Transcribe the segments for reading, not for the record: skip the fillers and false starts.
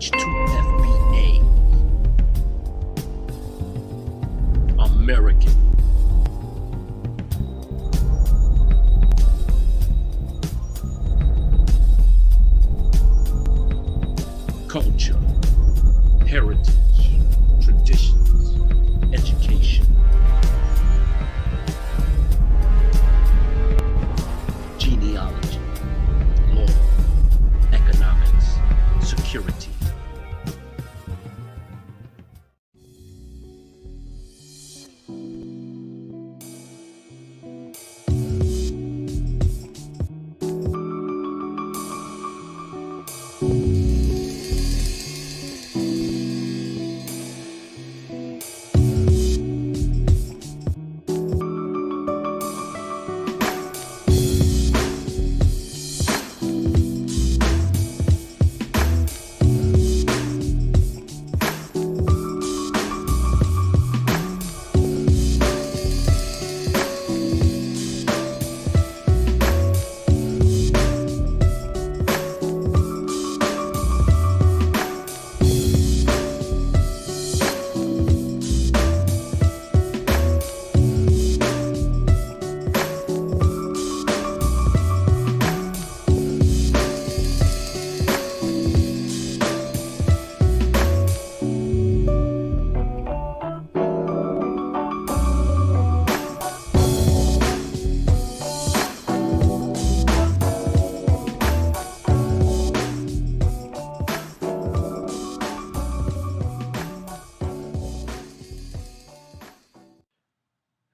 H2FBA. American. Culture, heritage, traditions, education. Genealogy, law, economics, security.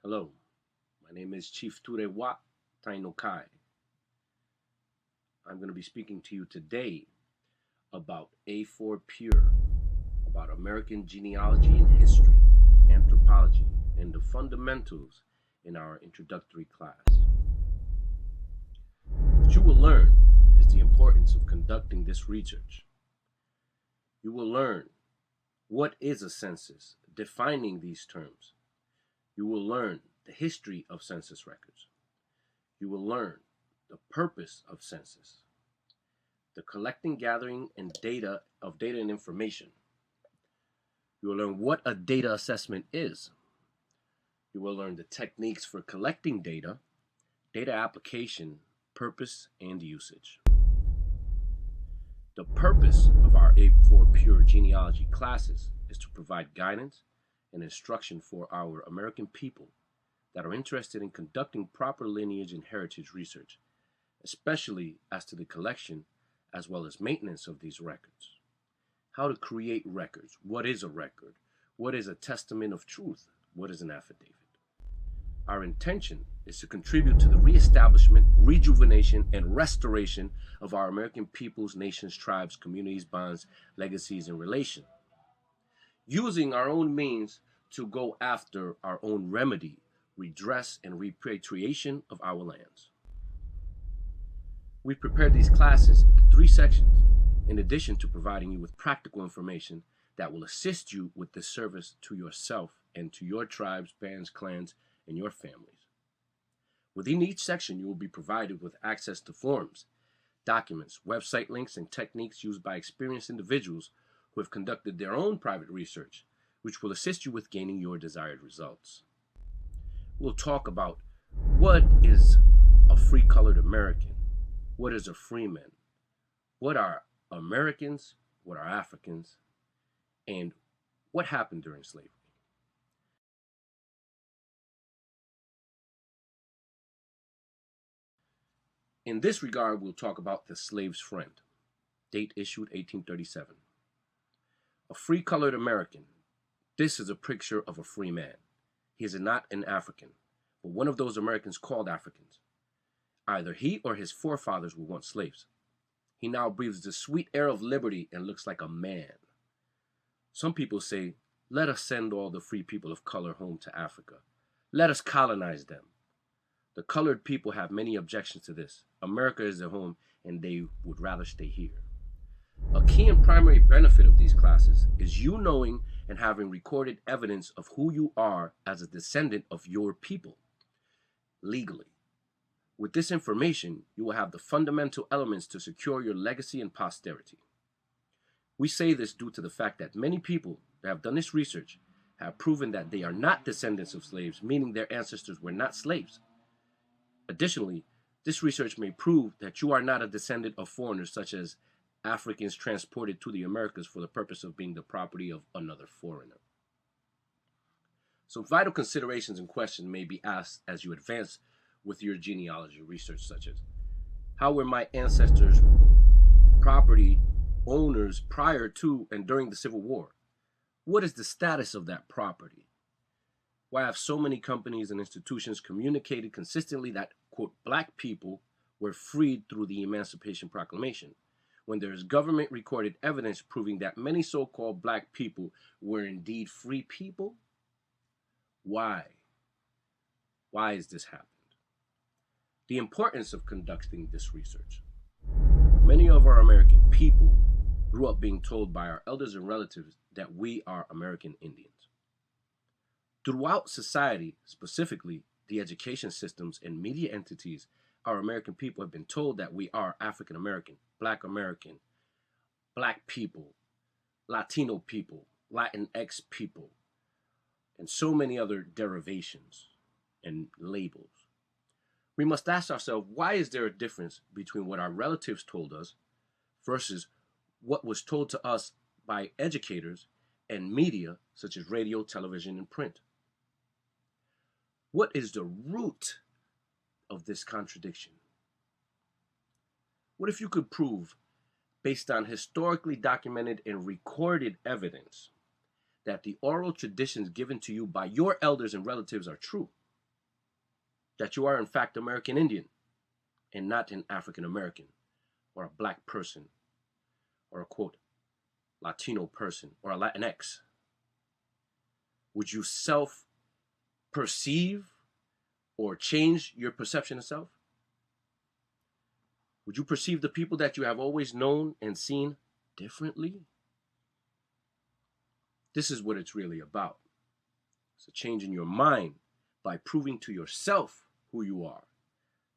Hello, my name is Chief TUREYGUA, TAINO. I'm going to be speaking to you today about A4 Pure, about American genealogy and history, anthropology, and the fundamentals in our introductory class. What you will learn is the importance of conducting this research. You will learn what is a census, defining these terms. You will learn the history of census records. You will learn the purpose of census, the collecting, gathering, and data and information. You will learn what a data assessment is. You will learn the techniques for collecting data, data application, purpose, and usage. The purpose of our A4 Pure genealogy classes is to provide guidance and instruction for our American people that are interested in conducting proper lineage and heritage research, especially as to the collection as well as maintenance of these records. How to create records. What is a record? What is a testament of truth? What is an affidavit? Our intention is to contribute to the reestablishment, rejuvenation, and restoration of our American peoples, nations, tribes, communities, bonds, legacies, and relations, using our own means to go after our own remedy, redress, and repatriation of our lands. We've prepared these classes into 3 sections, in addition to providing you with practical information that will assist you with this service to yourself and to your tribes, bands, clans, and your families. Within each section, you will be provided with access to forms, documents, website links, and techniques used by experienced individuals who have conducted their own private research, which will assist you with gaining your desired results. We'll talk about what is a free-colored American, what is a freeman, what are Americans, what are Africans, and what happened during slavery. In this regard, we'll talk about the slave's friend, date issued 1837. A free-colored American. This is a picture of a free man. He is not an African, but one of those Americans called Africans. Either he or his forefathers were once slaves. He now breathes the sweet air of liberty and looks like a man. Some people say, let us send all the free people of color home to Africa. Let us colonize them. The colored people have many objections to this. America is their home and they would rather stay here. A key and primary benefit of these classes is you knowing and having recorded evidence of who you are as a descendant of your people, legally. With this information, you will have the fundamental elements to secure your legacy and posterity. We say this due to the fact that many people that have done this research have proven that they are not descendants of slaves, meaning their ancestors were not slaves. Additionally, this research may prove that you are not a descendant of foreigners, such as Africans transported to the Americas for the purpose of being the property of another foreigner. Some vital considerations and questions may be asked as you advance with your genealogy research, such as, how were my ancestors property owners prior to and during the Civil War? What is the status of that property? Why have so many companies and institutions communicated consistently that, quote, black people were freed through the Emancipation Proclamation, when there is government recorded evidence proving that many so-called black people were indeed free people? Why? Why has this happened? The importance of conducting this research. Many of our American people grew up being told by our elders and relatives that we are American Indians. Throughout society, specifically the education systems and media entities, our American people have been told that we are African American, Black people, Latino people, Latinx people, and so many other derivations and labels. We must ask ourselves, why is there a difference between what our relatives told us versus what was told to us by educators and media such as radio, television, and print? What is the root of this contradiction? What if you could prove, based on historically documented and recorded evidence, that the oral traditions given to you by your elders and relatives are true? That you are in fact American Indian and not an African American or a black person or a, quote, Latino person or a Latinx? Would you self-perceive or change your perception of self? Would you perceive the people that you have always known and seen differently? This is what it's really about. It's a change in your mind by proving to yourself who you are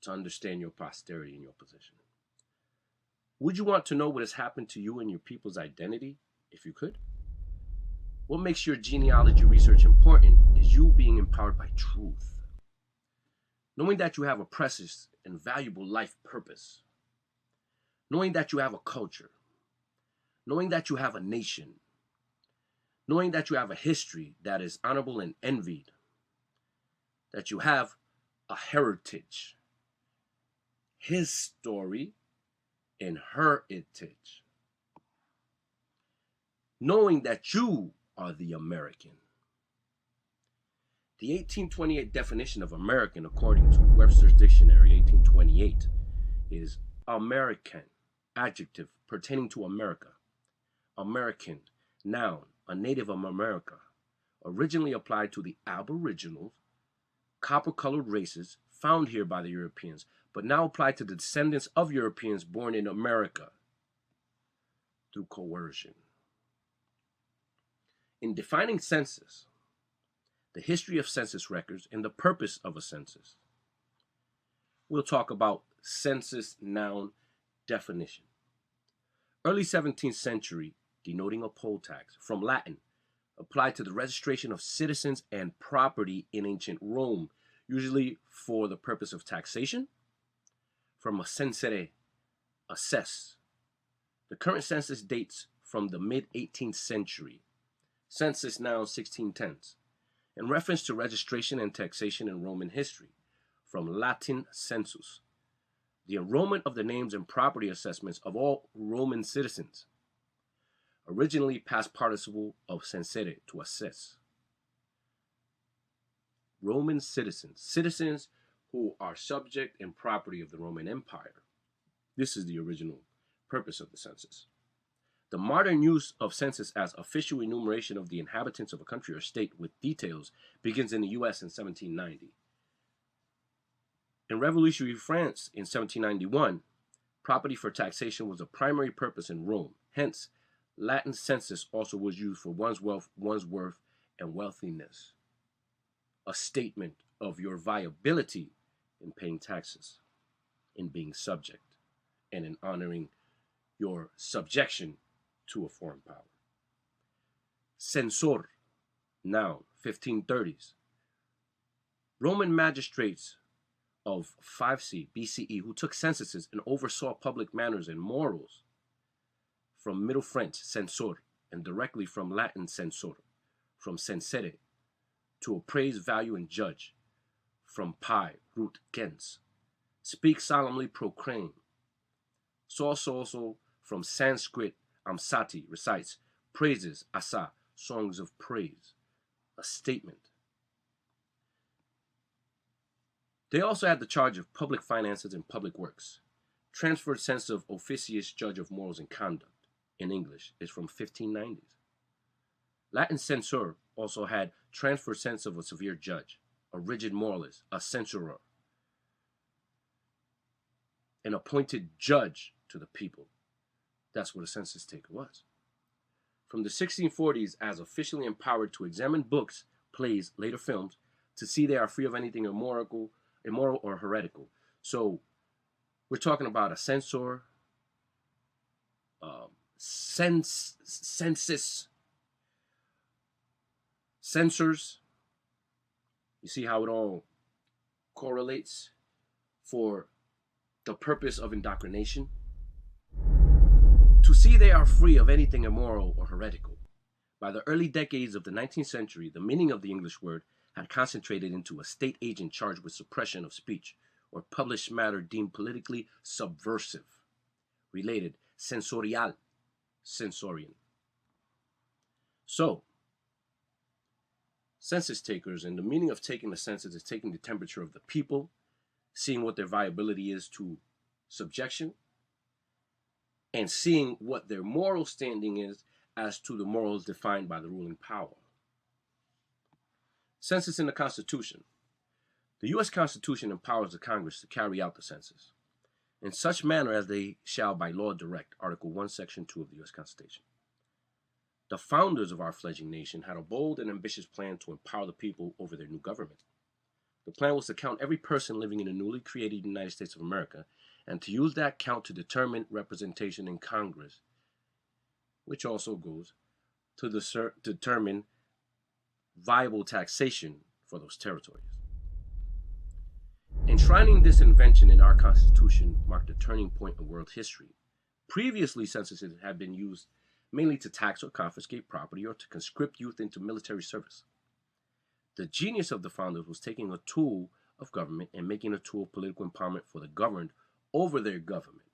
to understand your posterity and your position. Would you want to know what has happened to you and your people's identity if you could? What makes your genealogy research important is you being empowered by truth. Knowing that you have a precious and valuable life purpose. Knowing that you have a culture. Knowing that you have a nation. Knowing that you have a history that is honorable and envied. That you have a heritage. His story and her heritage. Knowing that you are the American. The 1828 definition of American, according to Webster's Dictionary, 1828, is American, adjective pertaining to America. American, noun, a native of America, originally applied to the aboriginal, copper-colored races found here by the Europeans, but now applied to the descendants of Europeans born in America through coercion. In defining census, the history of census records, and the purpose of a census, we'll talk about census noun definition. Early 17th century, denoting a poll tax, from Latin, applied to the registration of citizens and property in ancient Rome, usually for the purpose of taxation, from a censere, assess. The current census dates from the mid-18th century. Census noun 1610s. In reference to registration and taxation in Roman history, from Latin census, the enrollment of the names and property assessments of all Roman citizens, originally past participle of censere, to assess. Roman citizens, citizens who are subject and property of the Roman Empire. This is the original purpose of the census. The modern use of census as official enumeration of the inhabitants of a country or state with details begins in the U.S. in 1790. In Revolutionary France in 1791, property for taxation was a primary purpose in Rome. Hence, Latin census also was used for one's wealth, one's worth, and wealthiness. A statement of your viability in paying taxes, in being subject, and in honoring your subjection to a foreign power. Censor, noun, 1530s. Roman magistrates of 5C BCE who took censuses and oversaw public manners and morals. From Middle French, censor, and directly from Latin censor, from censere, to appraise, value, and judge, from pi, root, gens. Speak solemnly, proclaim. So also from Sanskrit, amsati, recites, praises, asa, songs of praise, a statement. They also had the charge of public finances and public works. Transferred sense of officius, judge of morals and conduct, in English, is from 1590s. Latin censor also had transferred sense of a severe judge, a rigid moralist, a censurer, an appointed judge to the people. That's what a census taker was. From the 1640s, as officially empowered to examine books, plays, later films, to see they are free of anything immoral or heretical. So we're talking about a censor, census, censors. You see how it all correlates for the purpose of indoctrination? To see they are free of anything immoral or heretical. By the early decades of the 19th century, the meaning of the English word had concentrated into a state agent charged with suppression of speech or published matter deemed politically subversive. Related, sensorial, censorian. So, census takers, and the meaning of taking the census is taking the temperature of the people, seeing what their viability is to subjection, and seeing what their moral standing is as to the morals defined by the ruling power. Census in the Constitution. The U.S. Constitution empowers the Congress to carry out the census in such manner as they shall by law direct, Article 1, Section 2 of the U.S. Constitution. The founders of our fledgling nation had a bold and ambitious plan to empower the people over their new government. The plan was to count every person living in the newly created United States of America and to use that count to determine representation in Congress, which also goes to determine viable taxation for those territories. Enshrining this invention in our Constitution marked a turning point in world history. Previously, censuses had been used mainly to tax or confiscate property or to conscript youth into military service. The genius of the founders was taking a tool of government and making a tool of political empowerment for the governed over their government.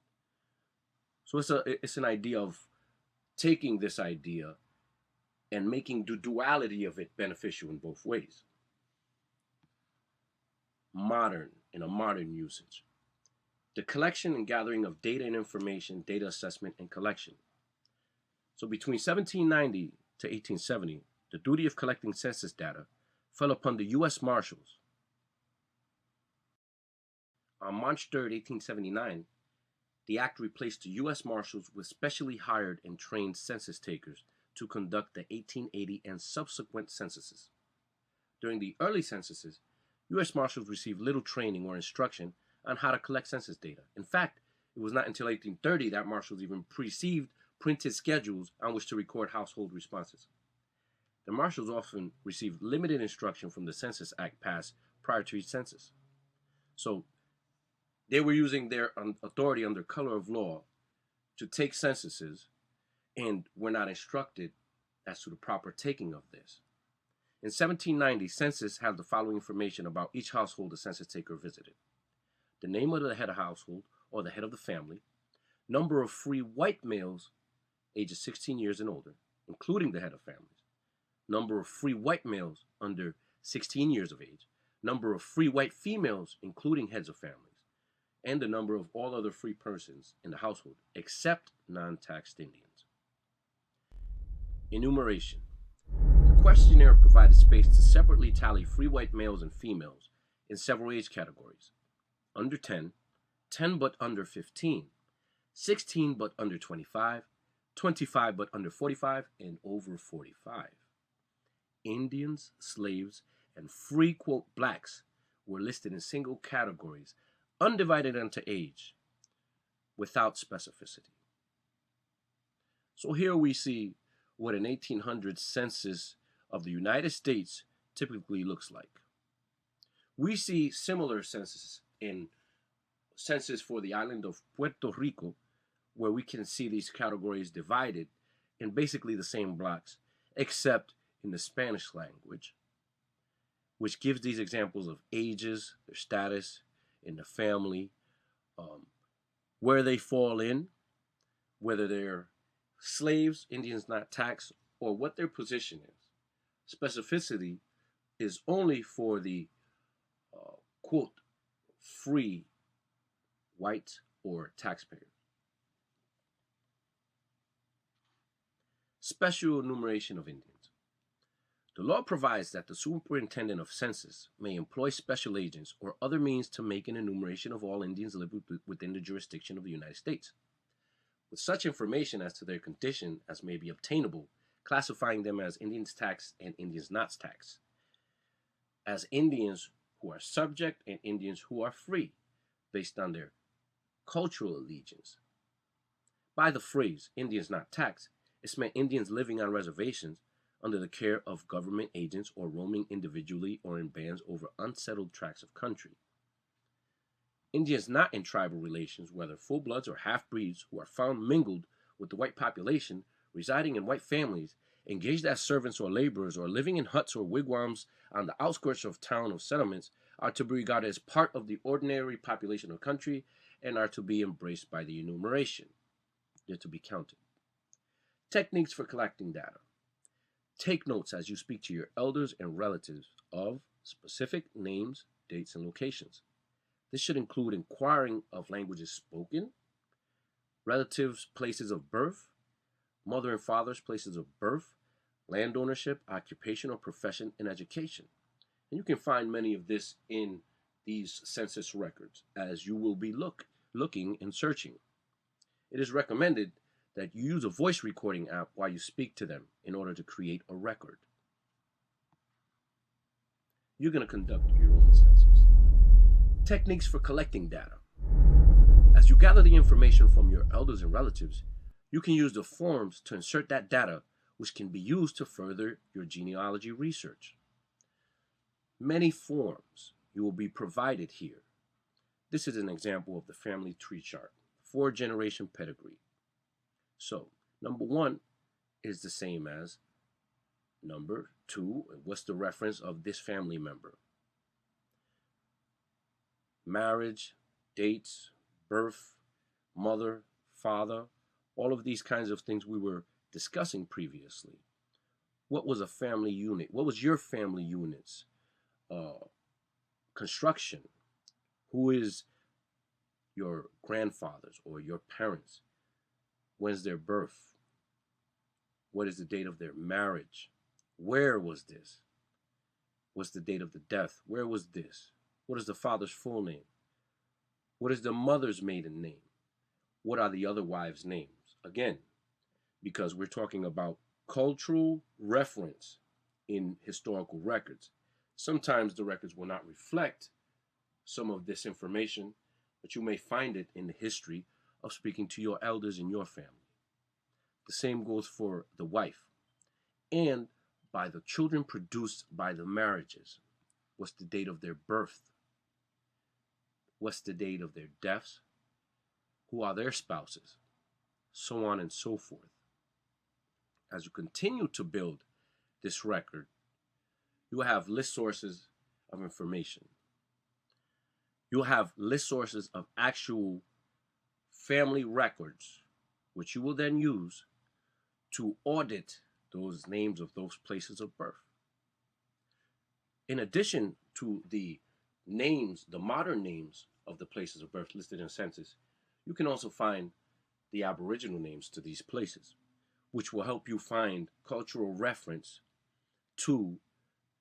So it's an idea of taking this idea and making the duality of it beneficial in both ways. In a modern usage. The collection and gathering of data and information, data assessment and collection. So between 1790 to 1870, the duty of collecting census data fell upon the U.S. Marshals. On March 3, 1879, the act replaced the U.S. Marshals with specially hired and trained census takers to conduct the 1880 and subsequent censuses. During the early censuses, U.S. Marshals received little training or instruction on how to collect census data. In fact, it was not until 1830 that Marshals even received printed schedules on which to record household responses. The Marshals often received limited instruction from the Census Act passed prior to each census. So they were using their authority under color of law to take censuses and were not instructed as to the proper taking of this. In 1790, Census had the following information about each household the census taker visited. The name of the head of household or the head of the family, number of free white males ages 16 years and older, including the head of families, number of free white males under 16 years of age, number of free white females, including heads of families, and the number of all other free persons in the household, except non-taxed Indians. Enumeration. The questionnaire provided space to separately tally free white males and females in several age categories. Under 10, 10 but under 15, 16 but under 25, 25 but under 45, and over 45. Indians, slaves, and free, quote, blacks were listed in single categories, undivided into age, without specificity. So here we see what an 1800 census of the United States typically looks like. We see similar census in census for the island of Puerto Rico, where we can see these categories divided in basically the same blocks, except in the Spanish language, which gives these examples of ages, their status in the family, where they fall in, whether they're slaves, Indians not taxed, or what their position is. Specificity is only for the quote, free white or taxpayers. Special enumeration of Indians. The law provides that the superintendent of census may employ special agents or other means to make an enumeration of all Indians living within the jurisdiction of the United States, with such information as to their condition as may be obtainable, classifying them as Indians taxed and Indians not taxed, as Indians who are subject and Indians who are free, based on their cultural allegiance. By the phrase Indians not taxed, it's meant Indians living on reservations under the care of government agents or roaming individually or in bands over unsettled tracts of country. Indians not in tribal relations, whether full-bloods or half-breeds, who are found mingled with the white population, residing in white families, engaged as servants or laborers, or living in huts or wigwams on the outskirts of town or settlements, are to be regarded as part of the ordinary population of the country and are to be embraced by the enumeration. They're to be counted. Techniques for collecting data. Take notes as you speak to your elders and relatives of specific names, dates, and locations. This should include inquiring of languages spoken, relatives' places of birth, mother and father's places of birth, land ownership, occupation or profession, and education. And you can find many of this in these census records as you will be looking and searching. It is recommended that you use a voice recording app while you speak to them in order to create a record. You're going to conduct your own census. Techniques for collecting data. As you gather the information from your elders and relatives, you can use the forms to insert that data, which can be used to further your genealogy research. Many forms you will be provided here. This is an example of the family tree chart, 4-generation pedigree. So, number 1 is the same as number 2. What's the reference of this family member? Marriage, dates, birth, mother, father, all of these kinds of things we were discussing previously. What was a family unit? What was your family unit's construction? Who is your grandfathers or your parents? When's their birth? What is the date of their marriage? Where was this? What's the date of the death? Where was this? What is the father's full name? What is the mother's maiden name? What are the other wives' names? Again, because we're talking about cultural reference in historical records. Sometimes the records will not reflect some of this information, but you may find it in the history of speaking to your elders in your family. The same goes for the wife. And by the children produced by the marriages. What's the date of their birth? What's the date of their deaths? Who are their spouses? So on and so forth. As you continue to build this record, you will have list sources of information. You'll have list sources of actual family records, which you will then use to audit those names of those places of birth. In addition to the names, the modern names of the places of birth listed in census, you can also find the Aboriginal names to these places, which will help you find cultural reference to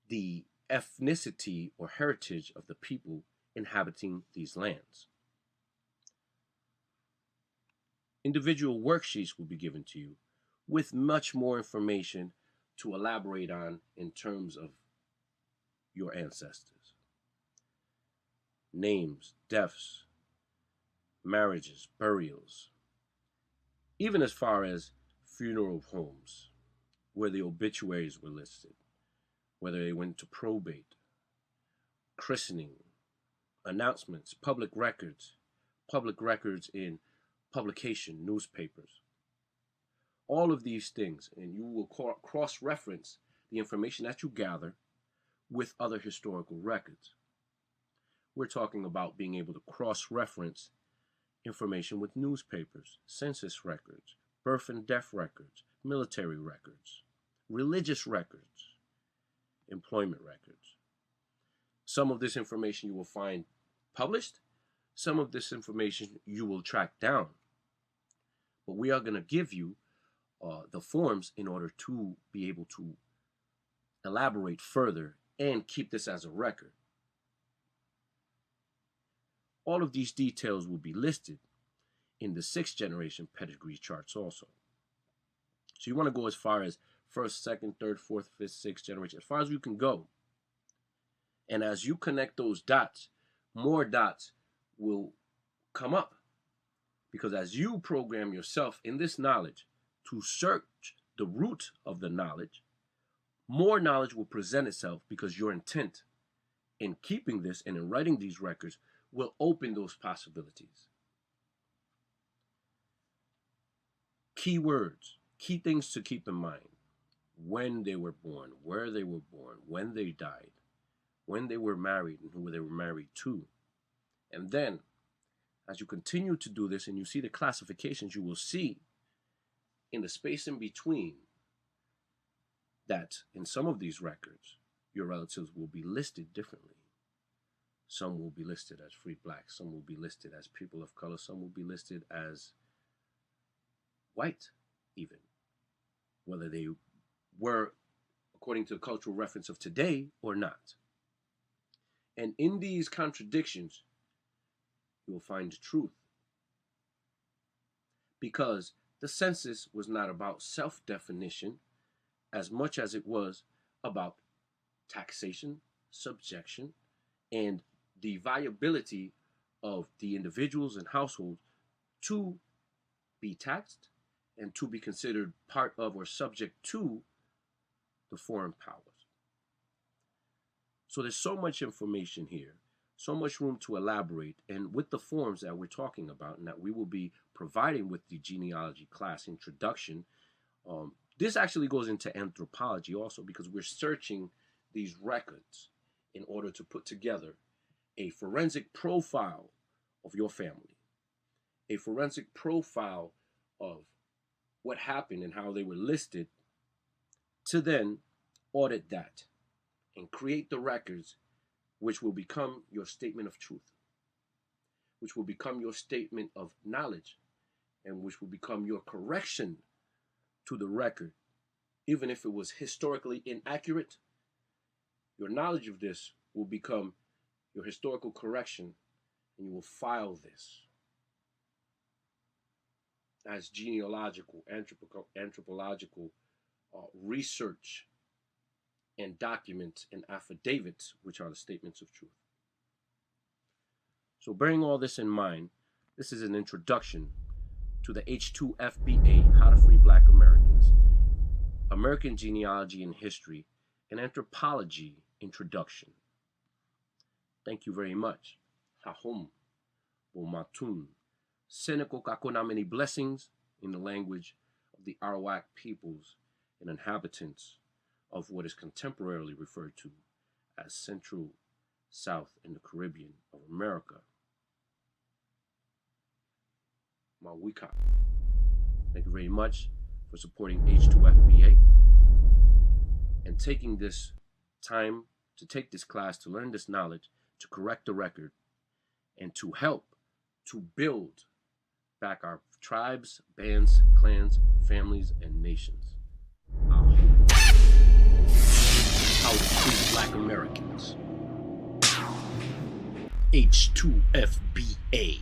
the ethnicity or heritage of the people inhabiting these lands. Individual worksheets will be given to you with much more information to elaborate on in terms of your ancestors. Names, deaths, marriages, burials, even as far as funeral homes where the obituaries were listed, whether they went to probate, christening, announcements, public records in publication, newspapers. All of these things, and you will cross-reference the information that you gather with other historical records. We're talking about being able to cross-reference information with newspapers, census records, birth and death records, military records, religious records, employment records. Some of this information you will find published, some of this information you will track down. But we are going to give you the forms in order to be able to elaborate further and keep this as a record. All of these details will be listed in the 6th generation pedigree charts also. So you want to go as far as 1st, 2nd, 3rd, 4th, 5th, 6th generation, as far as you can go. And as you connect those dots, more dots will come up. Because as you program yourself in this knowledge to search the root of the knowledge, more knowledge will present itself, because your intent in keeping this and in writing these records will open those possibilities. Key words, key things to keep in mind: when they were born, where they were born, when they died, when they were married and who they were married to. And then, as you continue to do this and you see the classifications, you will see in the space in between that in some of these records, your relatives will be listed differently. Some will be listed as free blacks, some will be listed as people of color, some will be listed as white even, whether they were according to the cultural reference of today or not. And in these contradictions, you will find truth. Because the census was not about self-definition as much as it was about taxation, subjection, and the viability of the individuals and households to be taxed and to be considered part of or subject to the foreign powers. So there's so much information here, so much room to elaborate, and with the forms that we're talking about and that we will be providing with the genealogy class introduction, this actually goes into anthropology also, because we're searching these records in order to put together a forensic profile of your family, a forensic profile of what happened and how they were listed, to then audit that and create the records which will become your statement of truth, which will become your statement of knowledge, and which will become your correction to the record. Even if it was historically inaccurate, your knowledge of this will become your historical correction, and you will file this as genealogical, anthropological research and documents and affidavits, which are the statements of truth. So bearing all this in mind, this is an introduction to the H2FBA, How to Free Black Americans, American Genealogy and History, and Anthropology Introduction. Thank you very much. Hahum, Bomatun, Seneco Kakona, many blessings in the language of the Arawak peoples and inhabitants of what is contemporarily referred to as Central, South, and the Caribbean of America. Mawika. Thank you very much for supporting H2FBA and taking this time to take this class, to learn this knowledge, to correct the record, and to help to build back our tribes, bands, clans, families, and nations. How to free Black Americans. H2FBA.